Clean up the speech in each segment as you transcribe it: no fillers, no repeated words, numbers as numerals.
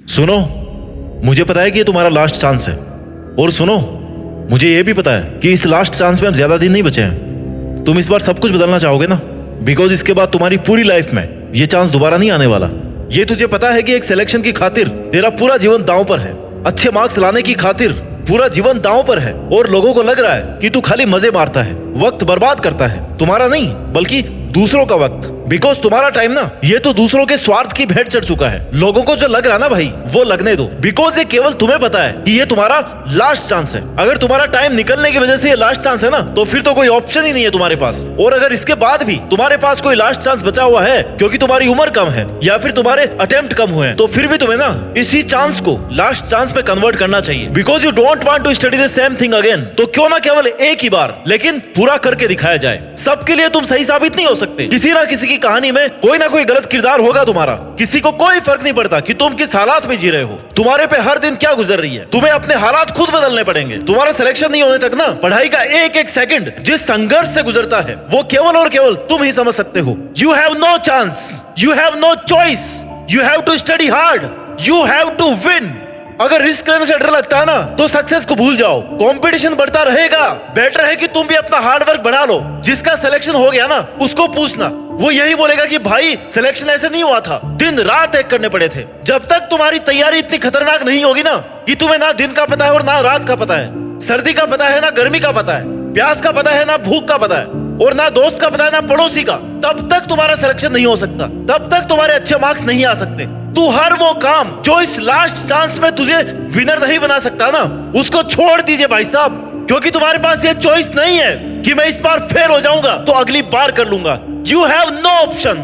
सुनो, मुझे पता है कि ये तुम्हारा लास्ट चांस है। और सुनो, मुझे ये भी पता है कि इस लास्ट चांस में अब ज्यादा दिन नहीं बचे हैं। तुम इस बार सब कुछ बदलना चाहोगे ना, बिकॉज इसके बाद तुम्हारी पूरी लाइफ में ये चांस दोबारा नहीं आने वाला। ये तुझे पता है कि एक सिलेक्शन की खातिर तेरा पूरा जीवन दांव पर है, अच्छे मार्क्स लाने की खातिर पूरा जीवन दांव पर है, और लोगों को लग रहा है कि तू खाली मजे मारता है, वक्त बर्बाद करता है। तुम्हारा नहीं बल्कि दूसरों का वक्त, बिकॉज तुम्हारा टाइम ना ये तो दूसरों के स्वार्थ की भेंट चढ़ चुका है। लोगों को जो लग रहा है ना भाई, वो लगने दो, बिकॉज ये केवल तुम्हें पता है कि ये तुम्हारा लास्ट चांस है। अगर तुम्हारा टाइम निकलने की वजह से ये लास्ट चांस है ना, तो फिर तो कोई ऑप्शन ही नहीं है तुम्हारे पास। और अगर इसके बाद भी तुम्हारे पास कोई लास्ट चांस बचा हुआ है क्योंकि तुम्हारी उम्र कम है या फिर तुम्हारे अटेम्प्ट कम हुए हैं, तो फिर भी तुम्हें ना इसी चांस को लास्ट चांस पे कन्वर्ट करना चाहिए, because you don't want to study the same thing again. तो क्यों ना केवल एक ही बार लेकिन पूरा करके दिखाया जाए। सबके लिए तुम सही साबित नहीं हो सकते। किसी ना किसी की कहानी में कोई ना कोई गलत किरदार होगा तुम्हारा। किसी को कोई फर्क नहीं पड़ता कि तुम किस हालात में जी रहे हो, तुम्हारे पे हर दिन क्या गुजर रही है। तुम्हें अपने हालात खुद बदलने पड़ेंगे। तुम्हारा सिलेक्शन नहीं होने तक ना पढ़ाई का एक एक सेकंड जिस संघर्ष से गुजरता है, वो केवल और केवल तुम ही समझ सकते हो। You have no chance, you have no choice, you have to study hard, you have to win. अगर रिस्क लेने से डर लगता है ना, तो सक्सेस को भूल जाओ। कंपटीशन बढ़ता रहेगा, बेटर है कि तुम भी अपना हार्ड वर्क बढ़ा लो। जिसका सिलेक्शन हो गया ना, उसको पूछना, वो यही बोलेगा कि भाई सिलेक्शन ऐसे नहीं हुआ था, दिन रात एक करने पड़े थे। जब तक तुम्हारी तैयारी इतनी खतरनाक नहीं होगी ना कि तुम्हें ना दिन का पता है और ना रात का पता है, सर्दी का पता है ना गर्मी का पता है, प्यास का पता है ना भूख का पता है, और ना दोस्त का पता है ना पड़ोसी का, तब तक तुम्हारा सिलेक्शन नहीं हो सकता, तब तक तुम्हारे अच्छे मार्क्स नहीं आ सकते। तू हर वो काम जो इस लास्ट चांस में तुझे विनर नहीं बना सकता ना, उसको छोड़ दीजिए भाई साहब, क्योंकि तुम्हारे पास ये चॉइस नहीं है कि मैं इस बार फेल हो जाऊंगा तो अगली बार कर लूंगा। You have no option.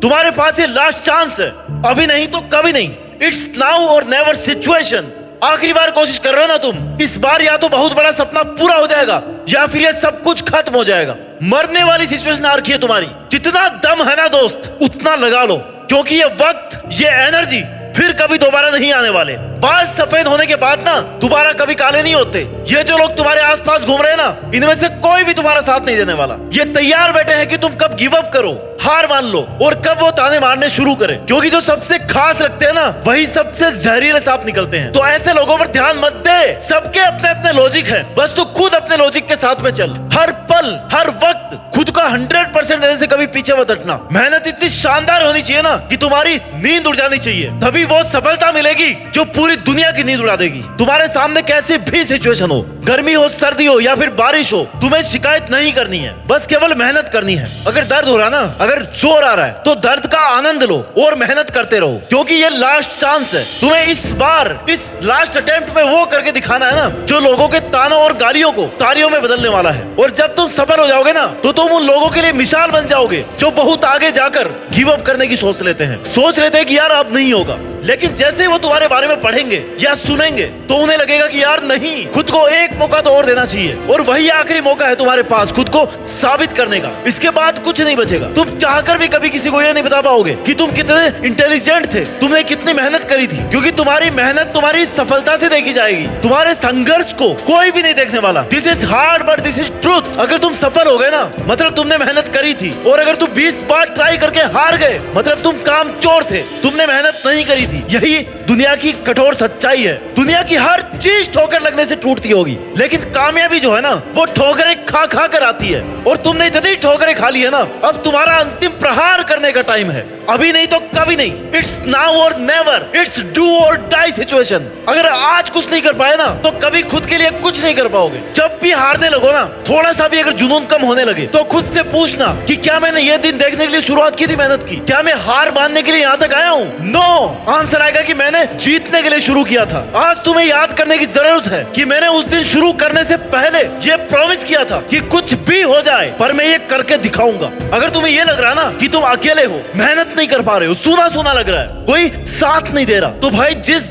तुम्हारे पास ये लास्ट चांस है, अभी नहीं तो कभी नहीं। इट्स नाउ और नेवर सिचुएशन। आखिरी बार कोशिश कर रहे हो ना तुम, इस बार या तो बहुत बड़ा सपना पूरा हो जाएगा या फिर ये सब कुछ खत्म हो जाएगा। मरने वाली सिचुएशन आ रखी है तुम्हारी। जितना दम है ना दोस्त, उतना लगा लो, क्योंकि ये वक्त, ये एनर्जी फिर कभी दोबारा नहीं आने वाले। बाल सफेद होने के बाद ना दोबारा कभी काले नहीं होते। ये जो लोग तुम्हारे आसपास घूम रहे हैं ना, इनमें से कोई भी तुम्हारा साथ नहीं देने वाला। ये तैयार बैठे हैं कि तुम कब गिव अप करो, हार मान लो, और कब वो ताने मारने शुरू करें, क्योंकि जो सबसे खास लगते हैं ना, वही सबसे जहरीले सांप निकलते हैं। तो ऐसे लोगों पर ध्यान मत दे। सबके अपने अपने लॉजिक है, बस तू खुद अपने लॉजिक के साथ में चल। हर पल हर वक्त खुद का 100% देने से कभी पीछे मत हटना। मेहनत इतनी शानदार होनी चाहिए ना कि तुम्हारी नींद उड़ जानी चाहिए, तभी वो सफलता मिलेगी जो पूरी दुनिया की नींद उड़ा देगी। तुम्हारे सामने कैसी भी सिचुएशन हो, गर्मी हो, सर्दी हो या फिर बारिश हो, तुम्हें शिकायत नहीं करनी है, बस केवल मेहनत करनी है। अगर दर्द हो रहा ना, अगर जोर आ रहा है, तो दर्द का आनंद लो और मेहनत करते रहो, क्योंकि ये लास्ट चांस है। तुम्हें इस बार इस लास्ट अटेम्प्ट में वो करके दिखाना है ना जो लोगों के तानों और गालियों को तालियों में बदलने वाला है। और जब तुम सफल हो जाओगे ना, तो तुम उन लोगों के लिए मिसाल बन जाओगे जो बहुत आगे जाकर गिव अप करने की सोच लेते हैं कि यार अब नहीं होगा। लेकिन जैसे ही वो तुम्हारे बारे में पढ़ेंगे या सुनेंगे, तो उन्हें लगेगा कि यार नहीं, खुद को एक मौका तो और देना चाहिए, और वही आखिरी मौका है तुम्हारे पास खुद को साबित करने का। इसके बाद कुछ नहीं बचेगा। तुम चाहकर भी कभी किसी को ये नहीं बता पाओगे कि तुम कितने इंटेलिजेंट थे, तुमने कितनी मेहनत करी थी, क्योंकि तुम्हारी मेहनत तुम्हारी सफलता से देखी जाएगी। तुम्हारे संघर्ष को कोई भी नहीं देखने वाला। This is hard but this is truth. अगर तुम सफल हो गए ना, मतलब तुमने मेहनत करी थी, और अगर तुम 20 बार ट्राई करके हार गए, मतलब तुम कामचोर थे, तुमने मेहनत नहीं करी थी। यही दुनिया की कठोर सच्चाई है। दुनिया की हर चीज ठोकर लगने से टूटती होगी, लेकिन कामयाबी जो है ना, वो ठोकरें खा खा कर आती है। और तुमने इतनी ठोकरें खा ली है ना, अब तुम्हारा अंतिम प्रहार करने का टाइम है। अभी नहीं तो कभी नहीं। इट्स नाउ और नेवर। इट्स डू और डाई सिचुएशन। अगर आज कुछ नहीं कर पाए ना, तो कभी खुद के लिए कुछ नहीं कर पाओगे। जब भी हारने लगो ना, थोड़ा सा भी अगर जुनून कम होने लगे, तो खुद से पूछना कि क्या मैंने ये दिन देखने के लिए शुरुआत की थी मेहनत की? क्या मैं हार मानने के लिए यहाँ तक आया हूँ? नो। आंसर आएगा कि मैंने जीतने के लिए शुरू किया था। आज तुम्हें याद करने की जरूरत है कि मैंने उस दिन शुरू करने से पहले ये प्रॉमिस किया था कि कुछ भी हो जाए पर मैं ये करके दिखाऊंगा। अगर तुम्हें ये लग रहा है ना कि तुम अकेले हो, मेहनत नहीं कर पा रहे हो, सूना सूना लग रहा है, कोई साथ नहीं दे रहा, तो भाई जिस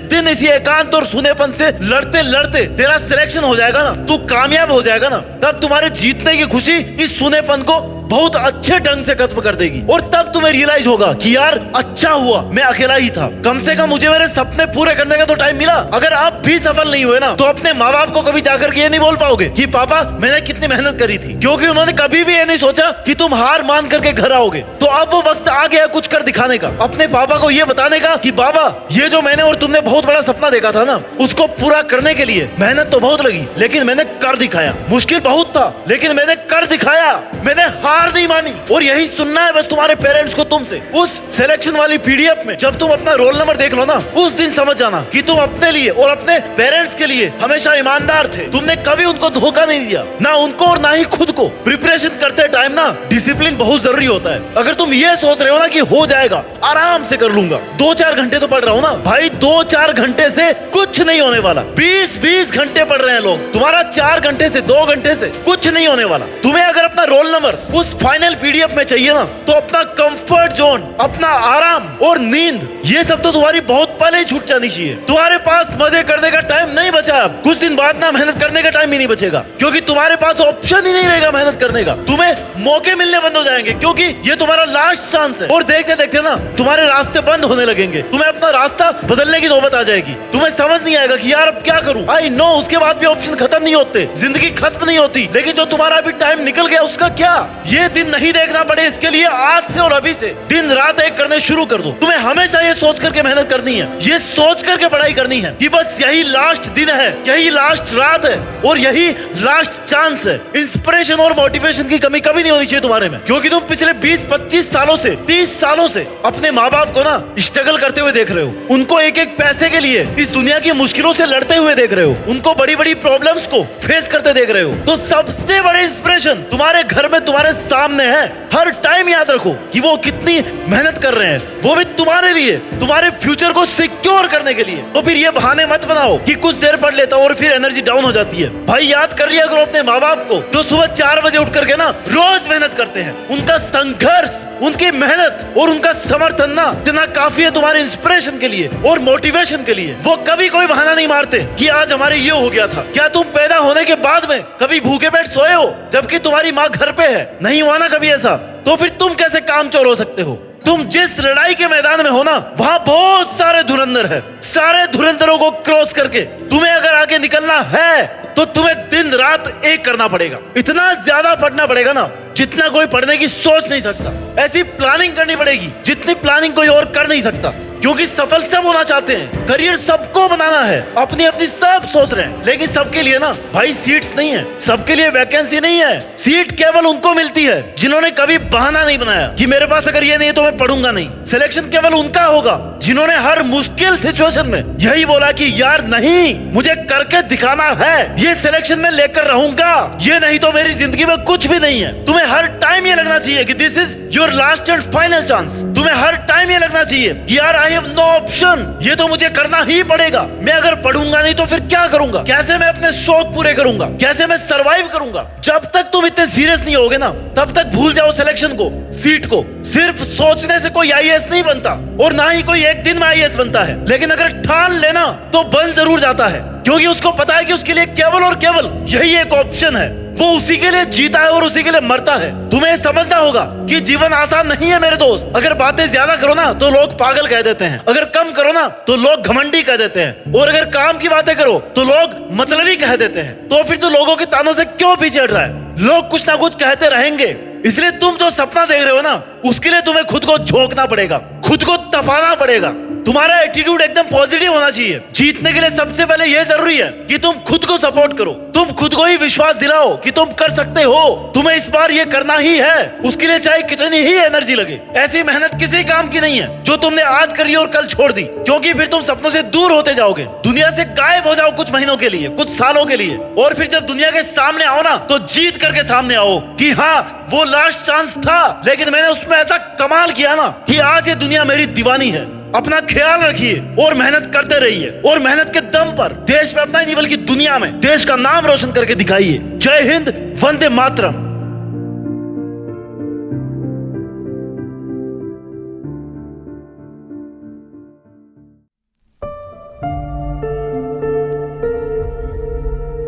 दिन इसी एकांत और सुनेपन से लड़ते लड़ते तेरा सिलेक्शन हो जाएगा ना, तू कामयाब हो जाएगा ना, तब तुम्हारे जीतने की खुशी इस सुनेपन को बहुत अच्छे ढंग से खत्म कर देगी। और तब तुम्हें रियलाइज होगा कि यार अच्छा हुआ मैं अकेला ही था, कम से कम मुझे मेरे सपने पूरे करने का तो टाइम मिला। अगर आप भी सफल नहीं हुए ना तो अपने माँ बाप को कभी जाकर के ये नहीं बोल पाओगे कि पापा मैंने कितनी मेहनत करी थी, क्योंकि उन्होंने कभी भी ये नहीं सोचा कि तुम हार मान करके घर आओगे। तो अब वो वक्त आ गया कुछ कर दिखाने का, अपने पापा को ये बताने का कि बाबा ये जो मैंने और तुमने बहुत बड़ा सपना देखा था ना, उसको पूरा करने के लिए मेहनत तो बहुत लगी लेकिन मैंने कर दिखाया। मुश्किल बहुत था लेकिन मैंने कर दिखाया, मैंने हार नहीं मानी। और यही सुनना है बस तुम्हारे पेरेंट्स को तुमसे। उस सिलेक्शन वाली पीडीएफ में जब तुम अपना रोल नंबर देख लो ना, उस दिन समझ जाना कि तुम अपने लिए और अपने पेरेंट्स के लिए हमेशा ईमानदार थे। तुमने कभी उनको धोखा नहीं दिया, ना उनको और ना ही खुद को। प्रिपरेशन करते टाइम ना डिसिप्लिन बहुत जरूरी होता है। अगर तुम ये सोच रहे हो ना कि हो जाएगा, आराम से कर लूंगा, 2-4 घंटे तो पढ़ रहा हूँ ना भाई, 2-4 घंटे से कुछ नहीं होने वाला। 20-20 घंटे पढ़ रहे हैं लोग, तुम्हारा 4 घंटे से 2 घंटे से कुछ नहीं होने वाला। तुम्हें अगर अपना रोल नंबर उस फाइनल पीडीएफ में चाहिए ना, तो अपना कंफर्ट जोन, अपना आराम और नींद, ये सब तो तुम्हारी बहुत पहले ही छूट जानी चाहिए। तुम्हारे पास मजे करने का टाइम नहीं बचा। अब कुछ दिन बाद ना मेहनत करने का टाइम ही नहीं बचेगा, क्योंकि तुम्हारे पास ऑप्शन ही नहीं रहेगा मेहनत करने का। तुम्हें मौके मिलने बंद हो जाएंगे, क्योंकि ये तुम्हारा लास्ट चांस है। और देखते देखते ना तुम्हारे रास्ते बंद होने लगेंगे, तुम्हें अपना रास्ता बदलने की नौबत आ जाएगी। तुम्हें समझ नहीं आएगा कि यार अब क्या करूं। आई नो उसके बाद भी ऑप्शन खत्म नहीं होते, जिंदगी खत्म नहीं होती, लेकिन जो तुम्हारा अभी टाइम निकल गया उसका क्या। ये दिन नहीं देखना पड़े, इसके लिए आज से और अभी से दिन रात एक करने शुरू कर दो। तुम्हें हमेशा ये सोच करके मेहनत करनी है, ये सोच करके पढ़ाई करनी है कि बस यही लास्ट दिन है, यही लास्ट रात है और यही लास्ट चांस है। इंस्पिरेशन और मोटिवेशन की कमी कभी नहीं होनी चाहिए तुम्हारे में, क्योंकि तुम पिछले 20-25 सालों से 30 सालों से अपने माँ बाप को ना स्ट्रगल करते हुए देख रहे हो। उनको एक एक पैसे के लिए इस दुनिया की मुश्किलों से लड़ते हुए देख रहे हो, उनको बड़ी बड़ी प्रॉब्लम्स को फेस करते देख रहे हो। तो सबसे बड़े इंस्पिरेशन तुम्हारे घर में तुम्हारे सामने है। हर टाइम याद रखो कि वो कितनी मेहनत कर रहे हैं, वो भी तुम्हारे लिए, तुम्हारे फ्यूचर को सिक्योर करने के लिए। तो फिर ये बहाने मत बनाओ कि कुछ देर पढ़ लेता हूं और फिर एनर्जी डाउन हो जाती है। भाई याद कर लिया करो अपने माँ बाप को, जो सुबह 4 बजे उठ करके ना रोज मेहनत करते हैं। उनका संघर्ष, उनकी मेहनत और उनका समर्थन ना इतना काफी है तुम्हारे इंस्पिरेशन के लिए और मोटिवेशन के लिए। वो कभी कोई बहाना नहीं मारते कि आज हमारे ये हो गया था। क्या तुम पैदा होने के बाद में कभी भूखे पेट सोए हो जबकि तुम्हारी माँ घर पे है? नहीं हुआ ना कभी ऐसा। तो फिर तुम कैसे कामचोर हो सकते हो? तुम जिस लड़ाई के मैदान में हो ना, वहाँ बहुत सारे धुरंधर है। सारे धुरंधरों को क्रॉस करके तुम्हें अगर आगे निकलना है तो तुम्हें दिन रात एक करना पड़ेगा। इतना ज्यादा पढ़ना पड़ेगा ना जितना कोई पढ़ने की सोच नहीं सकता। ऐसी प्लानिंग करनी पड़ेगी जितनी प्लानिंग कोई और कर नहीं सकता, क्योंकि सफल सब होना चाहते हैं, करियर सबको बनाना है, अपनी अपनी सब सोच रहे हैं, लेकिन सबके लिए ना भाई सीट्स नहीं है, सबके लिए वैकेंसी नहीं है। सीट केवल उनको मिलती है जिन्होंने कभी बहाना नहीं बनाया कि मेरे पास अगर ये नहीं है तो मैं पढ़ूंगा नहीं। सिलेक्शन केवल उनका होगा जिन्होंने हर मुश्किल सिचुएशन में यही बोला कि यार नहीं, मुझे करके दिखाना है, ये सिलेक्शन में लेकर रहूंगा, ये नहीं तो मेरी जिंदगी में कुछ भी नहीं है। तुम्हें हर टाइम ये लगना चाहिए कि this is your last and final chance. तुम्हें हर टाइम ये लगना चाहिए कि यार आई हैव नो ऑप्शन, ये तो मुझे करना ही पड़ेगा। मैं अगर पढ़ूंगा नहीं तो फिर क्या करूंगा? कैसे मैं अपने शौक पूरे करूंगा? कैसे मैं सरवाइव करूंगा? जब तक तुम इतने सीरियस नहीं होगे ना, तब तक भूल जाओ सिलेक्शन को, सीट को। सिर्फ सोचने से कोई आईएएस नहीं बनता और ना ही कोई एक दिन में आईएएस बनता है, लेकिन अगर ठान लेना तो बन जरूर जाता है, क्योंकि उसको पता है कि उसके लिए केवल और केवल यही एक ऑप्शन है। वो उसी के लिए जीता है और उसी के लिए मरता है। तुम्हें समझना होगा कि जीवन आसान नहीं है मेरे दोस्त। अगर बातें ज्यादा करो ना तो लोग पागल कह देते हैं, अगर कम करो ना तो लोग घमंडी कह देते हैं, और अगर काम की बातें करो तो लोग मतलबी कह देते हैं। तो फिर तो लोगों के तानों से क्यों पीछे हट रहा है? लोग कुछ ना कुछ कहते रहेंगे। इसलिए तुम जो सपना देख रहे हो ना, उसके लिए तुम्हें खुद को झोंकना पड़ेगा, खुद को तपाना पड़ेगा। तुम्हारा एटीट्यूड एकदम पॉजिटिव होना चाहिए। जीतने के लिए सबसे पहले यह जरूरी है कि तुम खुद को सपोर्ट करो, तुम खुद को ही विश्वास दिलाओ कि तुम कर सकते हो। तुम्हें इस बार ये करना ही है, उसके लिए चाहे कितनी ही एनर्जी लगे। ऐसी मेहनत किसी काम की नहीं है जो तुमने आज कर ली और कल छोड़ दी, क्योंकि फिर तुम सपनों से दूर होते जाओगे, दुनिया से गायब हो जाओ कुछ महीनों के लिए, कुछ सालों के लिए, और फिर जब दुनिया के सामने आओ ना तो जीत करके सामने आओ कि हाँ वो लास्ट चांस था, लेकिन मैंने उसमें ऐसा कमाल किया ना कि आज ये दुनिया मेरी दीवानी है। अपना ख्याल रखिए और मेहनत करते रहिए, और मेहनत के दम पर देश में अपना ही नहीं बल्कि दुनिया में देश का नाम रोशन करके दिखाइए। जय हिंद, वंदे मातरम।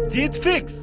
जीत फिक्स।